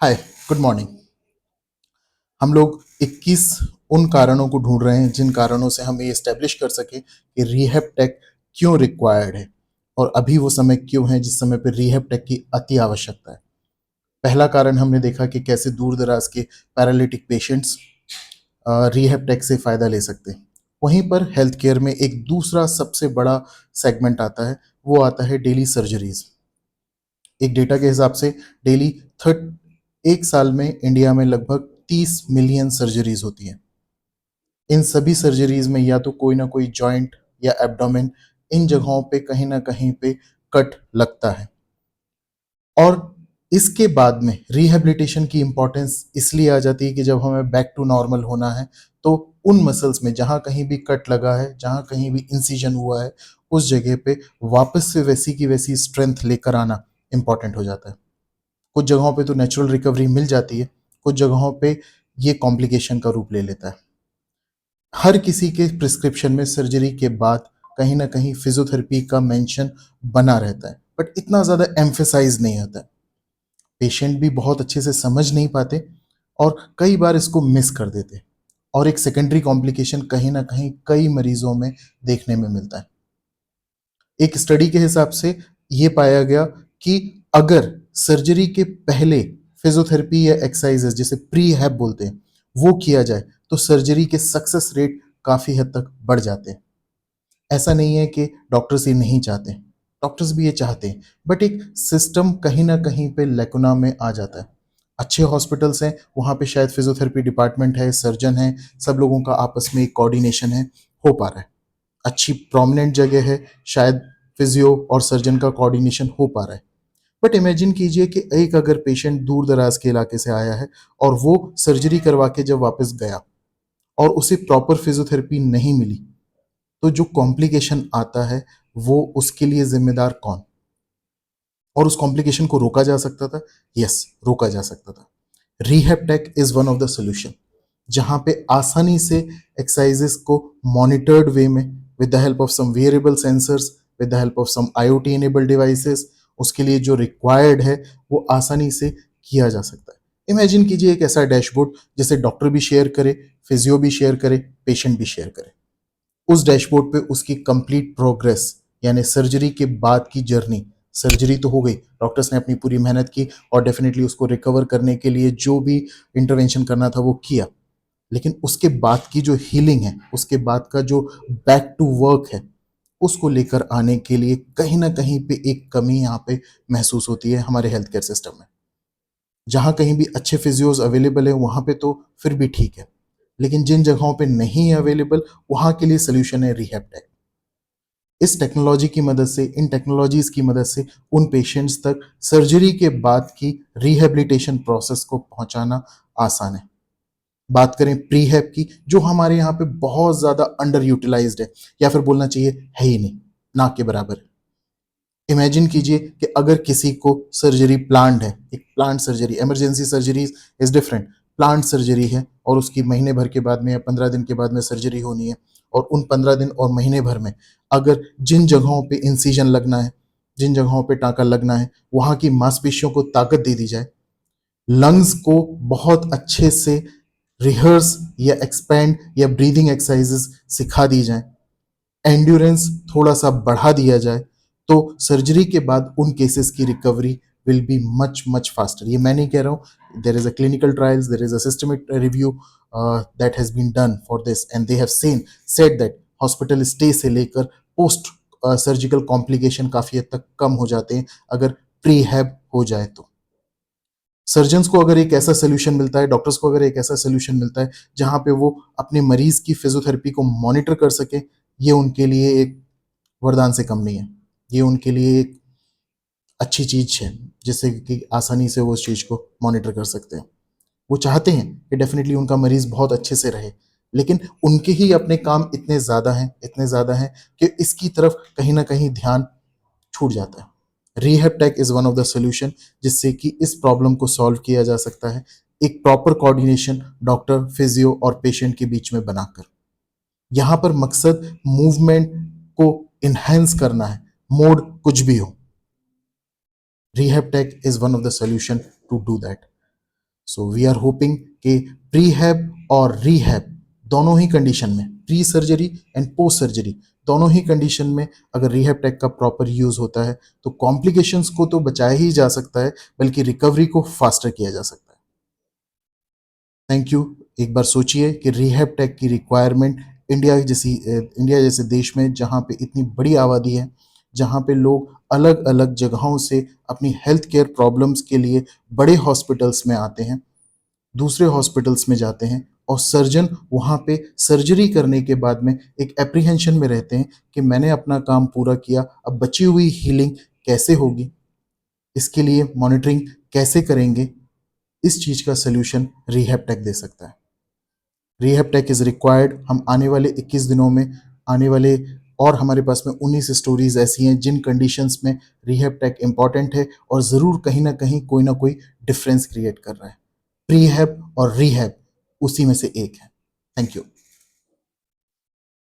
हाय, good morning. हम लोग 21 उन कारणों को ढूंढ रहे हैं जिन कारणों से हम ये एस्टेब्लिश कर सकें कि रिहैब टेक क्यों रिक्वायर्ड है और अभी वो समय क्यों है जिस समय पे रिहैब टेक की अति आवश्यकता है। पहला कारण हमने देखा कि कैसे दूर दराज के पैरालिटिक पेशेंट्स रिहैब टेक से फ़ायदा ले सकते हैं। वहीं पर हेल्थ केयर में एक दूसरा सबसे बड़ा सेगमेंट आता है, वो आता है डेली सर्जरीज। एक डेटा के हिसाब से डेली थर्ट एक साल में इंडिया में लगभग 30 मिलियन सर्जरीज होती हैं। इन सभी सर्जरीज में या तो कोई ना कोई जॉइंट या एब्डोमेन, इन जगहों पे कहीं ना कहीं पे कट लगता है। और इसके बाद में रिहेबिलिटेशन की इंपॉर्टेंस इसलिए आ जाती है कि जब हमें बैक टू नॉर्मल होना है तो उन मसल्स में जहां कहीं भी कट लगा है, जहां कहीं भी इंसिजन हुआ है, उस जगह पे वापस से वैसी की वैसी स्ट्रेंथ लेकर आना इंपॉर्टेंट हो जाता है। कुछ जगहों पे तो नेचुरल रिकवरी मिल जाती है, कुछ जगहों पे ये कॉम्प्लिकेशन का रूप ले लेता है। हर किसी के प्रिस्क्रिप्शन में सर्जरी के बाद कहीं ना कहीं फिजियोथेरेपी का मेंशन बना रहता है, बट इतना ज़्यादा एम्फेसाइज नहीं होता है। पेशेंट भी बहुत अच्छे से समझ नहीं पाते और कई बार इसको मिस कर देते, और एक सेकेंडरी कॉम्प्लिकेशन कहीं ना कहीं कई मरीजों में देखने में मिलता है। एक स्टडी के हिसाब से ये पाया गया कि अगर सर्जरी के पहले फिजियोथेरेपी या एक्सरसाइजेस जिसे प्री हैब बोलते हैं वो किया जाए तो सर्जरी के सक्सेस रेट काफ़ी हद तक बढ़ जाते हैं। ऐसा नहीं है कि डॉक्टर्स ये नहीं चाहते, डॉक्टर्स भी ये चाहते हैं, बट एक सिस्टम कहीं ना कहीं पे लेकुना में आ जाता है। अच्छे हॉस्पिटल्स हैं, वहाँ पे शायद फिजियोथेरेपी डिपार्टमेंट है, सर्जन है, सब लोगों का आपस में एक कोऑर्डिनेशन है, हो पा रहा है। अच्छी प्रोमिनेंट जगह है, शायद फिजियो और सर्जन का कोऑर्डिनेशन हो पा रहा है। बट इमेजिन कीजिए कि एक अगर पेशेंट दूर दराज के इलाके से आया है और वो सर्जरी करवा के जब वापस गया और उसे प्रॉपर फिजियोथेरेपी नहीं मिली, तो जो कॉम्प्लिकेशन आता है वो उसके लिए जिम्मेदार कौन? और उस कॉम्प्लिकेशन को रोका जा सकता था। यस, रोका जा सकता था। Rehab tech is one of the solution, जहां पे आसानी से एक्सरसाइजेस को मॉनिटर्ड वे में with the help of some variable sensors, with the help of some IoT enabled devices, उसके लिए जो रिक्वायर्ड है वो आसानी से किया जा सकता है। इमेजिन कीजिए एक ऐसा डैशबोर्ड जिसे डॉक्टर भी शेयर करे, फिजियो भी शेयर करे, पेशेंट भी शेयर करे। उस डैशबोर्ड पे उसकी कंप्लीट प्रोग्रेस, यानी सर्जरी के बाद की जर्नी। सर्जरी तो हो गई, डॉक्टर्स ने अपनी पूरी मेहनत की और डेफिनेटली उसको रिकवर करने के लिए जो भी इंटरवेंशन करना था वो किया, लेकिन उसके बाद की जो हीलिंग है, उसके बाद का जो बैक टू वर्क है, उसको लेकर आने के लिए कहीं ना कहीं पे एक कमी यहाँ पे महसूस होती है हमारे हेल्थ केयर सिस्टम में। जहाँ कहीं भी अच्छे फिजियोज अवेलेबल है वहाँ पे तो फिर भी ठीक है, लेकिन जिन जगहों पे नहीं है अवेलेबल, वहाँ के लिए सोल्यूशन है रिहैब टेक। इस टेक्नोलॉजी की मदद से, इन टेक्नोलॉजीज की मदद से उन पेशेंट्स तक सर्जरी के बाद की रिहेबिलिटेशन प्रोसेस को पहुंचाना आसान है। बात करें प्रीहेब की, जो हमारे यहाँ पे बहुत ज़्यादा अंडर यूटिलाइज्ड है, या फिर बोलना चाहिए है ही नहीं, ना के बराबर है। इमेजिन कीजिए कि अगर किसी को सर्जरी प्लान्ड है, एक planned surgery, emergency surgery is different, planned surgery है और उसकी महीने भर के बाद में या 15 दिन के बाद में सर्जरी होनी है, और उन 15 दिन और महीने भर में अगर जिन जगहों पे इंसिजन लगना है, जिन जगहों पे टाँका लगना है, वहाँ की मांसपेशियों को ताकत दे दी जाए, लंग्स को बहुत अच्छे से रिहर्स या एक्सपेंड या ब्रीदिंग एक्सरसाइजेस सिखा दी जाए, एंड्योरेंस थोड़ा सा बढ़ा दिया जाए, तो सर्जरी के बाद उन केसेस की recovery will be much much faster. ये मैं नहीं कह रहा हूँ, there is a clinical trials, there is a systemic review that has been done for this and they have seen said that hospital stay से लेकर post surgical complication काफ़ी हद तक कम हो जाते हैं अगर प्री हैब हो जाए तो। सर्जन्स को अगर एक ऐसा सोल्यूशन मिलता है, डॉक्टर्स को अगर एक ऐसा सोल्यूशन मिलता है जहाँ पे वो अपने मरीज की फिजियोथेरेपी को मॉनिटर कर सके, ये उनके लिए एक वरदान से कम नहीं है। ये उनके लिए एक अच्छी चीज़ है जिससे कि आसानी से वो उस चीज़ को मॉनिटर कर सकते हैं। वो चाहते हैं कि डेफिनेटली उनका मरीज बहुत अच्छे से रहे, लेकिन उनके ही अपने काम इतने ज़्यादा हैं, इतने ज़्यादा हैं कि इसकी तरफ कहीं ना कहीं ध्यान छूट जाता है। Rehab tech is one of the solution जिससे कि इस प्रॉब्लम को सॉल्व किया जा सकता है, एक प्रॉपर कोऑर्डिनेशन डॉक्टर, फिजियो और पेशेंट के बीच में बनाकर। यहाँ पर मकसद मूवमेंट को इन्हेंस करना है, मोड कुछ भी हो। Rehab tech is one of the solution to do that. So we are hoping कि प्रीहैब और रीहैब दोनों ही कंडीशन में, pre surgery and post surgery दोनों ही कंडीशन में अगर रीहैब टेक का प्रॉपर यूज होता है तो कॉम्प्लिकेशंस को तो बचाया ही जा सकता है, बल्कि रिकवरी को फास्टर किया जा सकता है। Thank you. एक बार सोचिए कि रीहैब टेक की रिक्वायरमेंट इंडिया जैसे देश में, जहाँ पे इतनी बड़ी आबादी है, जहाँ पे लोग अलग अलग जगहों से अपनी हेल्थ केयर प्रॉब्लम्स के लिए बड़े हॉस्पिटल्स में आते हैं, दूसरे हॉस्पिटल्स में जाते हैं, और सर्जन वहाँ पे सर्जरी करने के बाद में एक एप्रीहेंशन में रहते हैं कि मैंने अपना काम पूरा किया, अब बची हुई हीलिंग कैसे होगी, इसके लिए मॉनिटरिंग कैसे करेंगे। इस चीज़ का सोल्यूशन रीहैब टेक दे सकता है। Rehab tech is required. हम आने वाले 21 दिनों में, आने वाले, और हमारे पास में 19 स्टोरीज ऐसी हैं जिन कंडीशंस में रीहैब टेक इंपॉर्टेंट है और ज़रूर कहीं ना कोई डिफरेंस क्रिएट कर रहा है। प्रीहैब और रीहैब उसी में से एक है। Thank you.